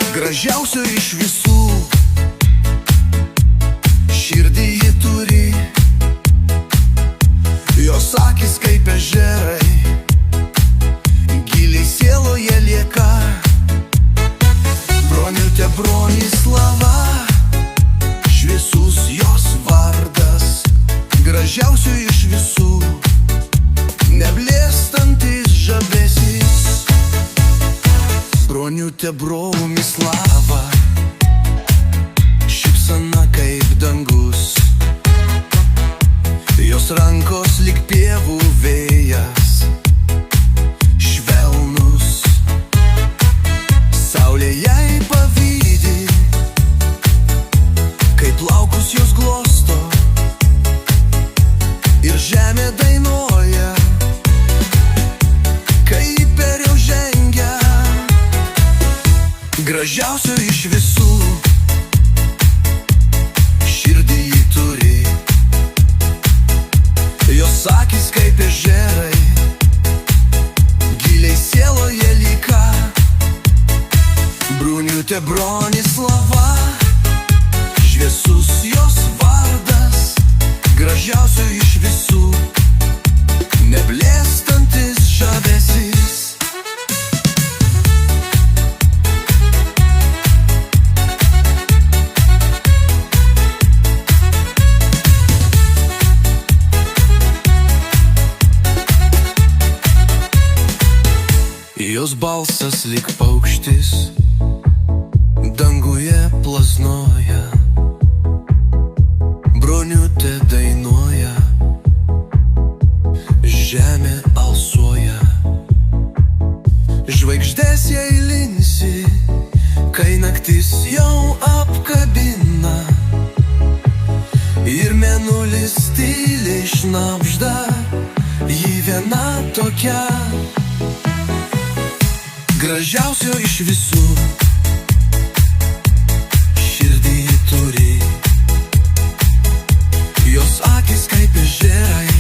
Gražiausio iš visų, širdį ji turi, jos akis kaip ežerai, giliai sieloje lieka. Broniutė Bronislava, šviesus jos vardas, gražiausių iš visų, neblėstantis žavesys. Broniutė Bronislava, šypsena kaip dangus, jos rankos lyg pievų vėjas, švelnus. Saulė jai pavydi, kai plaukus jos glosto, ir žemė dainuoja, kai per jau žengia. Gražiausio iš visų, širdį ji turi, jos akis kaip ežerai, giliai sieloje lyka. Broniutė Bronislava, šviesus jos vardas, gražiausio iš visų, neblėstantis žavesys. Jos balsas lyg paukštis, danguje plasnoja. Broniutė dainuoja, žemė alsuoja. Žvaigždės jai linsi, kai naktis jau apkabina, ir mėnulis tyliai šnabžda, ji viena tokia. Gražiausio iš visų, širdį ji turi, jos akis kaip ežerai,